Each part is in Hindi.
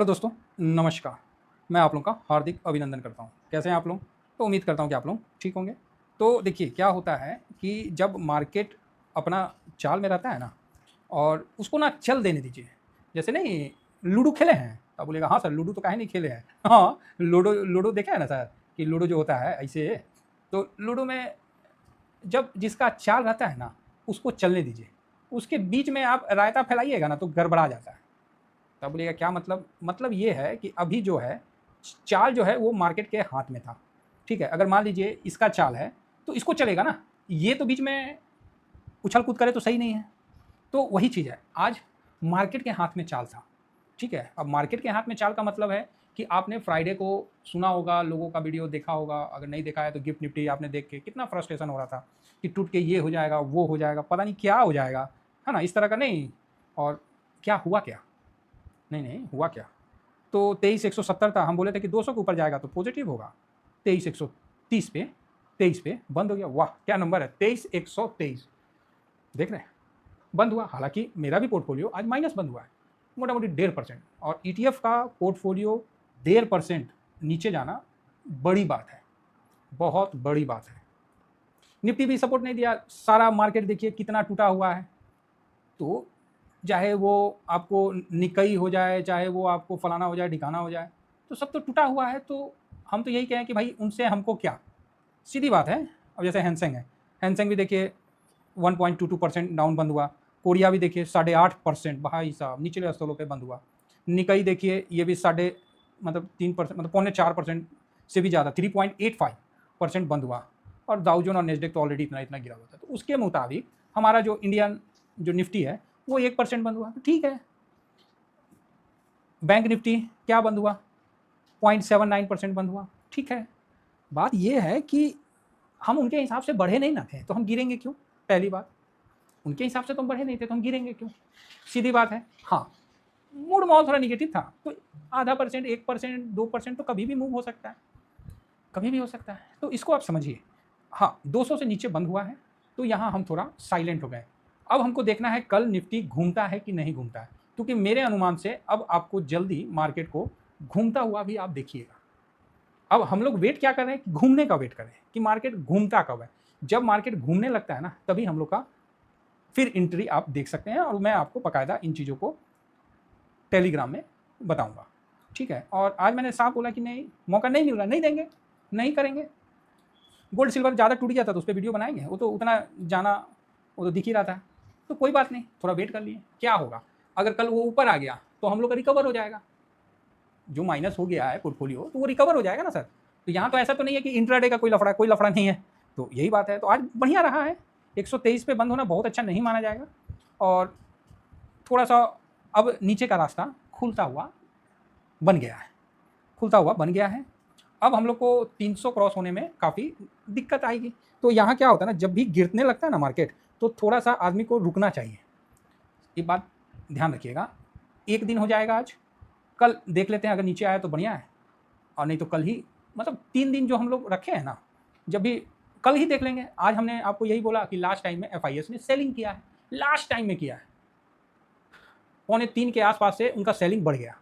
हेलो दोस्तों, नमस्कार। मैं आप लोगों का हार्दिक अभिनंदन करता हूँ। कैसे हैं आप लोग? तो उम्मीद करता हूँ कि आप लोग ठीक होंगे। तो देखिए क्या होता है कि जब मार्केट अपना चाल में रहता है ना और उसको ना चल देने दीजिए। जैसे नहीं लूडो खेले हैं? तो आप बोलिएगा हाँ सर लूडो तो काहे नहीं खेले हैं। हाँ, लूडो लूडो देखा है ना सर कि लूडो जो होता है ऐसे। तो लूडो में जब जिसका चाल रहता है ना उसको चलने दीजिए। उसके बीच में आप रायता फैलाइएगा ना तो गड़बड़ा जाता है। तब बोलिएगा क्या मतलब ये है कि अभी जो है चाल जो है वो मार्केट के हाथ में था। ठीक है, अगर मान लीजिए इसका चाल है तो इसको चलेगा ना, ये तो बीच में उछल कूद करे तो सही नहीं है। तो वही चीज़ है, आज मार्केट के हाथ में चाल था। ठीक है, अब मार्केट के हाथ में चाल का मतलब है कि आपने फ्राइडे को सुना होगा, लोगों का वीडियो देखा होगा, अगर नहीं देखा है तो गिफ्ट निफ्टी आपने देख के कितना फ्रस्ट्रेशन हो रहा था कि टूट के ये हो जाएगा वो हो जाएगा पता नहीं क्या हो जाएगा, है ना, इस तरह का नहीं। और क्या हुआ क्या? नहीं हुआ क्या? तो 23,170 था, हम बोले थे कि 200 के ऊपर जाएगा तो पॉजिटिव होगा। 23,130 पे 23 पे बंद हो गया। वाह क्या नंबर है, 23,123। देख रहे हैं बंद हुआ। हालांकि मेरा भी पोर्टफोलियो आज माइनस बंद हुआ है, मोटा मोटी 1.5%। और ईटीएफ का पोर्टफोलियो 1.5% नीचे जाना बड़ी बात है, बहुत बड़ी बात है। निफ्टी भी सपोर्ट नहीं दिया, सारा मार्केट देखिए कितना टूटा हुआ है। तो चाहे वो आपको निकई हो जाए, चाहे वो आपको फलाना हो जाए ढिकाना हो जाए, तो सब तो टूटा हुआ है। तो हम तो यही कहें कि भाई उनसे हमको क्या, सीधी बात है। अब जैसे हैंसेंग है, हैंसेंग भी देखिए 1.22% डाउन बंद हुआ। कोरिया भी देखिए 8.5% भाई साहब निचले स्थलों पे बंद हुआ। निकई देखिए ये भी साढ़े मतलब 3% मतलब 3.25% से भी ज़्यादा 3.85% बंद हुआ। और दाउजोन और नेस्डेक तो ऑलरेडी इतना इतना गिरा हुआ था। तो उसके मुताबिक हमारा जो इंडियन जो निफ्टी है वो 1% बंद हुआ, तो ठीक है। बैंक निफ्टी क्या बंद हुआ? 0.79% बंद हुआ, ठीक है। बात यह है कि हम उनके हिसाब से बढ़े नहीं ना थे तो हम गिरेंगे क्यों? पहली बात, उनके हिसाब से तो हम बढ़े नहीं थे तो हम गिरेंगे क्यों? सीधी बात है। हाँ, मूड माहौल थोड़ा निगेटिव था तो आधा परसेंट 1% 2% तो कभी भी मूव हो सकता है, कभी भी हो सकता है। तो इसको आप समझिए। हाँ, 200 से नीचे बंद हुआ है तो यहाँ हम थोड़ा साइलेंट हो गए। अब हमको देखना है कल निफ्टी घूमता है कि नहीं घूमता है, क्योंकि मेरे अनुमान से अब आपको जल्दी मार्केट को घूमता हुआ भी आप देखिएगा। अब हम लोग वेट क्या कर रहे हैं कि घूमने का वेट कर रहे हैं कि मार्केट घूमता कब है। जब मार्केट घूमने लगता है ना तभी हम लोग का फिर एंट्री आप देख सकते हैं, और मैं आपको बाकायदा इन चीज़ों को टेलीग्राम में बताऊंगा। ठीक है, और आज मैंने साफ बोला कि नहीं, मौका नहीं मिल रहा, नहीं देंगे, नहीं करेंगे। गोल्ड सिल्वर ज़्यादा टूट गया था तो उस पर वीडियो बनाएंगे, वो तो उतना जाना वो तो दिख ही रहा था। तो कोई बात नहीं, थोड़ा वेट कर लिए, क्या होगा अगर कल वो ऊपर आ गया तो हम लोग का रिकवर हो जाएगा। जो माइनस हो गया है पोर्टफोलियो तो वो रिकवर हो जाएगा ना सर। तो यहाँ तो ऐसा तो नहीं है कि इंट्राडे का कोई लफड़ा नहीं है। तो यही बात है। तो आज बढ़िया रहा है, 123 पे बंद होना बहुत अच्छा नहीं माना जाएगा। और थोड़ा सा अब नीचे का रास्ता खुलता हुआ बन गया है, खुलता हुआ बन गया है। अब हम लोग को 300 क्रॉस होने में काफ़ी दिक्कत आएगी। तो यहाँ क्या होता है ना, जब भी गिरने लगता है ना मार्केट तो थोड़ा सा आदमी को रुकना चाहिए। ये बात ध्यान रखिएगा। एक दिन हो जाएगा आज, कल देख लेते हैं, अगर नीचे आया तो बढ़िया है, और नहीं तो कल ही, मतलब 3 दिन जो हम लोग रखे हैं ना, जब भी कल ही देख लेंगे। आज हमने आपको यही बोला कि लास्ट टाइम में एफआईएस ने सेलिंग किया है, लास्ट टाइम में किया है, 2.25 के आसपास से उनका सेलिंग बढ़ गया।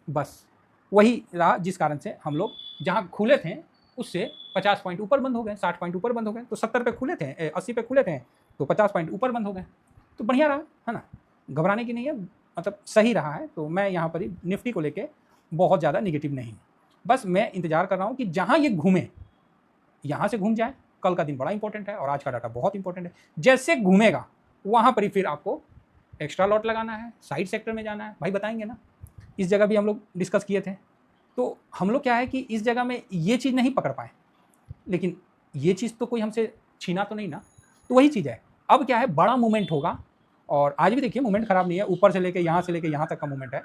बस वही रहा जिस कारण से हम लोग जहाँ खुले थे उससे 50 पॉइंट ऊपर बंद हो गए, 60 पॉइंट ऊपर बंद हो गए। तो 70 पे खुले थे, 80 पे खुले थे तो 50 पॉइंट ऊपर बंद हो गए। तो बढ़िया रहा, है ना, घबराने की नहीं है, मतलब सही रहा है। तो मैं यहाँ पर ही निफ्टी को लेके बहुत ज़्यादा निगेटिव नहीं हूँ। बस मैं इंतजार कर रहा हूँ कि जहाँ ये घूमे यहाँ से घूम जाए। कल का दिन बड़ा इंपॉर्टेंट है और आज का डाटा बहुत इंपॉर्टेंट है। जैसे घूमेगा वहाँ पर ही फिर आपको एक्स्ट्रा लॉट लगाना है, साइड सेक्टर में जाना है, भाई बताएंगे ना। इस जगह भी हम लोग डिस्कस किए थे। तो हम लोग क्या है कि इस जगह में ये चीज़ नहीं पकड़ पाए, लेकिन ये चीज़ तो कोई हमसे छीना तो नहीं ना। तो वही चीज़ है, अब क्या है, बड़ा मूवमेंट होगा। और आज भी देखिए मूवमेंट खराब नहीं है, ऊपर से लेके यहाँ तक का मूवमेंट है,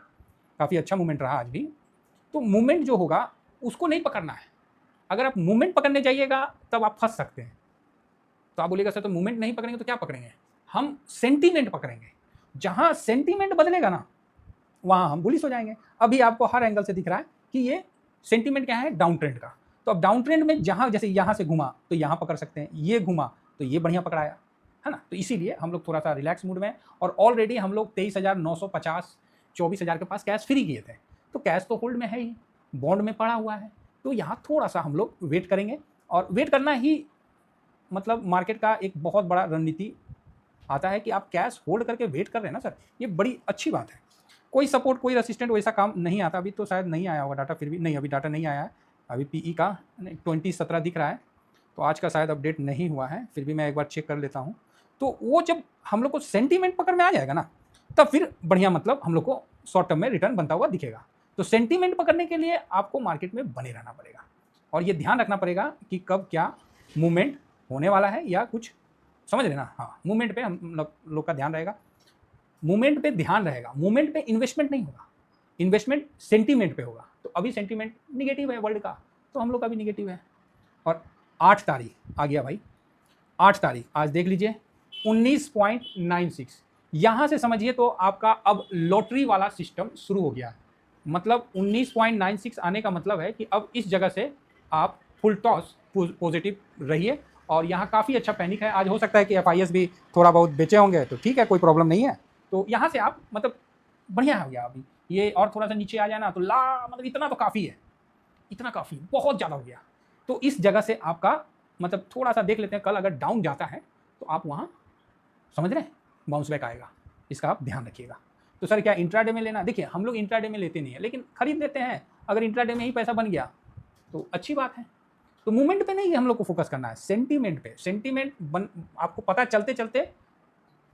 काफ़ी अच्छा मूवमेंट रहा आज भी। तो मूवमेंट जो होगा उसको नहीं पकड़ना है। अगर आप मूवमेंट पकड़ने जाइएगा तब आप फंस सकते हैं। तो आप बोलिएगा सर तो मूवमेंट नहीं पकड़ेंगे तो क्या पकड़ेंगे? हम सेंटीमेंट पकड़ेंगे। जहां सेंटीमेंट बदलेगा ना वहां हम बुलिश हो जाएंगे। अभी आपको हर एंगल से दिख रहा है कि ये सेंटीमेंट क्या है, डाउन ट्रेंड का। तो अब डाउन ट्रेंड में जहां जैसे यहां से घुमा तो यहां पकड़ सकते हैं, ये घुमा तो ये बढ़िया पकड़ाया, है ना। तो इसीलिए हम लोग थोड़ा सा रिलैक्स मूड में हैं। और ऑलरेडी हम लोग 23,950 24,000 के पास कैश फ्री किए थे। तो कैश तो होल्ड में है ही, बॉन्ड में पड़ा हुआ है, तो यहाँ थोड़ा सा हम लोग वेट करेंगे। और वेट करना ही मतलब मार्केट का एक बहुत बड़ा रणनीति आता है कि आप कैश होल्ड करके वेट कर रहे हैं ना सर, ये बड़ी अच्छी बात है। कोई सपोर्ट कोई रेसिस्टेंट वैसा काम नहीं आता, अभी तो शायद नहीं आया होगा डाटा, फिर भी नहीं, अभी डाटा नहीं आया है। अभी पीई का 2017 दिख रहा है, तो आज का शायद अपडेट नहीं हुआ है, फिर भी मैं एक बार चेक कर लेता हूँ। तो वो जब हम लोग को सेंटीमेंट पकड़ में आ जाएगा ना, तब फिर बढ़िया मतलब हम लोग को शॉर्ट टर्म में रिटर्न बनता हुआ दिखेगा। तो सेंटीमेंट पकड़ने के लिए आपको मार्केट में बने रहना पड़ेगा और ये ध्यान रखना पड़ेगा कि कब क्या मूवमेंट होने वाला है या कुछ, समझ रहे ना। हाँ, मूवमेंट पे हम लोग का ध्यान रहेगा, मूवमेंट पे ध्यान रहेगा, मूवमेंट पे इन्वेस्टमेंट नहीं होगा, इन्वेस्टमेंट सेंटीमेंट पे होगा। तो अभी सेंटीमेंट निगेटिव है वर्ल्ड का, तो हम लोग का भी निगेटिव है। और 8 तारीख आ गया भाई, 8 तारीख आज देख लीजिए 19.96, यहाँ से समझिए तो आपका अब लॉटरी वाला सिस्टम शुरू हो गया है। मतलब 19.96 आने का मतलब है कि अब इस जगह से आप फुल टॉस पॉजिटिव रहिए। और यहाँ काफ़ी अच्छा पैनिक है, आज हो सकता है कि एफआईएस भी थोड़ा बहुत बेचे होंगे, तो ठीक है, कोई प्रॉब्लम नहीं है। तो यहाँ से आप मतलब बढ़िया हो गया अभी ये, और थोड़ा सा नीचे आ जाए ना तो मतलब इतना तो काफ़ी है, इतना काफ़ी बहुत ज़्यादा हो गया। तो इस जगह से आपका मतलब थोड़ा सा देख लेते हैं, कल अगर डाउन जाता है तो आप वहाँ समझ रहे हैं बाउंस बैक आएगा, इसका आप ध्यान रखिएगा। तो सर क्या इंट्राडे में लेना, देखिए हम लोग इंट्राडे में लेते नहीं है, लेकिन खरीद लेते हैं। अगर इंट्राडे में ही पैसा बन गया तो अच्छी बात है। तो मूवमेंट पे नहीं हम लोग को फोकस करना है, सेंटीमेंट पे। सेंटीमेंट आपको पता चलते चलते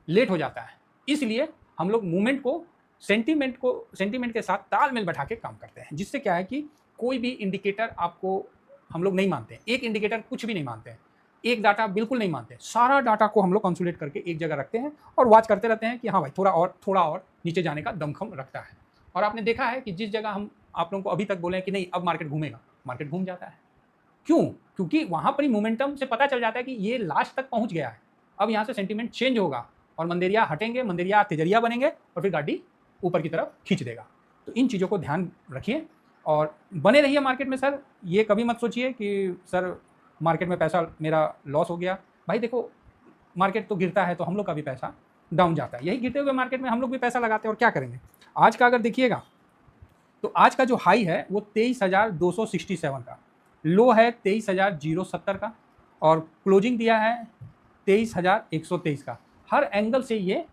लेट हो जाता है, इसलिए हम लोग मूवमेंट को सेंटीमेंट के साथ तालमेल बैठा के काम करते हैं, जिससे क्या है कि कोई भी इंडिकेटर आपको हम लोग नहीं मानते, एक इंडिकेटर कुछ भी नहीं मानते, एक डाटा बिल्कुल नहीं मानते, सारा डाटा को हम लोग कंसोलिडेट करके एक जगह रखते हैं और वॉच करते रहते हैं कि हाँ भाई थोड़ा और नीचे जाने का दमखम रखता है। और आपने देखा है कि जिस जगह हम आप लोगों को अभी तक बोले हैं कि नहीं अब मार्केट घूमेगा, मार्केट घूम जाता है। क्यों? क्योंकि वहाँ पर ही मोमेंटम से पता चल जाता है कि ये लास्ट तक पहुँच गया है, अब यहाँ से सेंटीमेंट चेंज होगा और मंदेरिया हटेंगे, मंदेरिया तेजरिया बनेंगे और फिर गाड़ी ऊपर की तरफ खींच देगा। तो इन चीज़ों को ध्यान रखिए और बने रहिए मार्केट में। सर ये कभी मत सोचिए कि सर मार्केट में पैसा मेरा लॉस हो गया। भाई देखो मार्केट तो गिरता है तो हम लोग का भी पैसा डाउन जाता है, यही गिरते हुए मार्केट में हम लोग भी पैसा लगाते हैं और क्या करेंगे। आज का अगर देखिएगा तो आज का जो हाई है वो 23,267 का, लो है 23,070 का और क्लोजिंग दिया है 23,123 का। हर एंगल से ये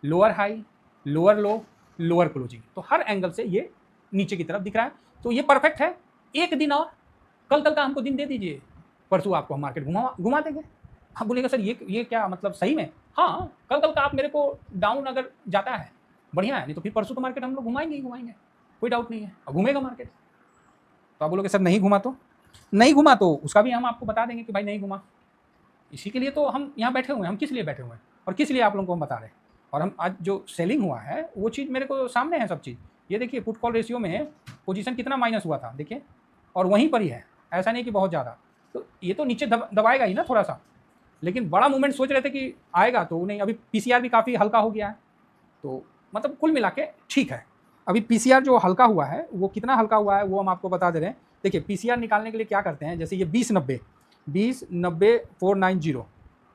लोअर हाई, लोअर लो, लोअर क्लोजिंग, तो हर एंगल से ये नीचे की तरफ दिख रहा है। तो ये परफेक्ट है। एक दिन और कल का हमको दिन दे दीजिए, परसों आपको हम मार्केट घुमा देंगे। आप बोलेगा सर ये क्या मतलब सही में? हाँ, कल का आप मेरे को डाउन अगर जाता है बढ़िया है, नहीं तो फिर परसों तो मार्केट हम लोग घुमाएंगे ही घुमाएंगे, कोई डाउट नहीं है, और घूमेगा मार्केट। तो आप बोलोगे सर नहीं घुमा तो उसका भी हम आपको बता देंगे कि भाई नहीं घुमा। इसी के लिए तो हम यहाँ बैठे हुए हैं, हम किस लिए बैठे हुए हैं और किस लिए आप लोगों को हम बता रहे हैं। और हम आज जो सेलिंग हुआ है वो चीज़ मेरे को सामने है सब चीज़। ये देखिए पुट कॉल रेशियो में पोजीशन कितना माइनस हुआ था देखिए, और वहीं पर ही है, ऐसा नहीं कि बहुत ज़्यादा। तो ये तो नीचे दबाएगा ही ना थोड़ा सा, लेकिन बड़ा मूवमेंट सोच रहे थे कि आएगा तो नहीं। अभी पीसीआर भी काफ़ी हल्का हो गया है, तो मतलब कुल मिला के ठीक है। अभी पीसीआर जो हल्का हुआ है वो कितना हल्का हुआ है वो हम आपको बता दे रहे हैं। देखिए पीसीआर निकालने के लिए क्या करते हैं, जैसे ये 2090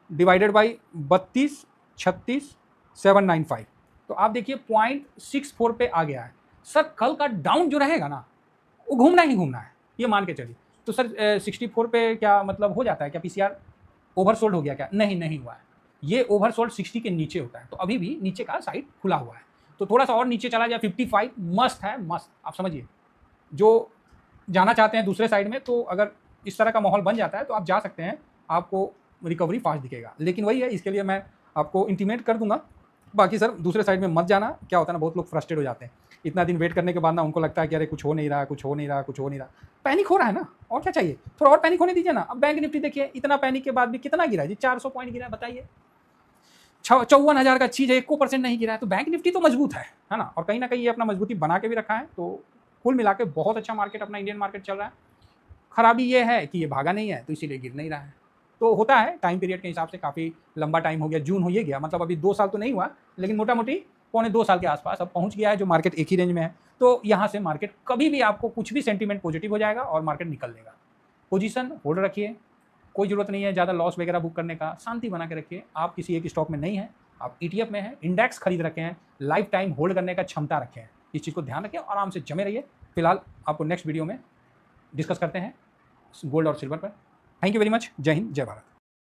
डिवाइडेड बाई 32,36,795, तो आप देखिए 0.64 पे आ गया है। सर कल का डाउन जो रहेगा ना वो घूमना ही घूमना है, ये मान के चलिए। तो सर 64 पे क्या मतलब हो जाता है क्या पीसीआर ओवरसोल्ड हो गया क्या? नहीं हुआ है, ये ओवरसोल्ड 60 के नीचे होता है, तो अभी भी नीचे का साइड खुला हुआ है। तो थोड़ा सा और नीचे चला जाए 55 मस्त है, मस्त। आप समझिए जो जाना चाहते हैं दूसरे साइड में, तो अगर इस तरह का माहौल बन जाता है तो आप जा सकते हैं, आपको रिकवरी फास्ट दिखेगा। लेकिन वही है, इसके लिए मैं आपको इंटीमेट कर दूंगा। बाकी सर दूसरे साइड में मत जाना। क्या होता है ना, बहुत लोग फ्रस्ट्रेट हो जाते हैं इतना दिन वेट करने के बाद ना, उनको लगता है कि अरे कुछ हो नहीं रहा, पैनिक हो रहा है ना, और क्या चाहिए, थोड़ा और पैनिक होने दीजिए ना। अब बैंक निफ्टी देखिए इतना पैनिक के बाद भी कितना गिरा है जी, 400 पॉइंट गिरा है, बताइए। 54,000 का चीज़ है, 1% नहीं गिरा है, तो बैंक निफ्टी तो मजबूत है ना। और कहीं ना कहीं ये अपना मजबूती बना के भी रखा है। तो कुल मिला के बहुत अच्छा मार्केट अपना इंडियन मार्केट चल रहा है। खराबी ये है कि ये भागा नहीं है, तो इसीलिए गिर नहीं रहा है। तो होता है टाइम पीरियड के हिसाब से, काफ़ी लंबा टाइम हो गया, जून हो ये गया, मतलब अभी 2 साल तो नहीं हुआ, लेकिन मोटा मोटी 2.25 साल के आसपास अब पहुंच गया है जो मार्केट एक ही रेंज में है। तो यहाँ से मार्केट कभी भी आपको कुछ भी सेंटीमेंट पॉजिटिव हो जाएगा और मार्केट निकल लेगा। पोजीशन होल्ड रखिए, कोई ज़रूरत नहीं है ज़्यादा लॉस वगैरह बुक करने का, शांति बना के रखिए। आप किसी एक स्टॉक में नहीं है, आप ETF में हैं, इंडेक्स खरीद रखे हैं, लाइफ टाइम होल्ड करने का क्षमता रखें हैं, इस चीज़ को ध्यान रखें, आराम से जमे रहिए। फिलहाल आपको नेक्स्ट वीडियो में डिस्कस करते हैं गोल्ड और सिल्वर पर। Thank you very much. जय हिंद, जय भारत।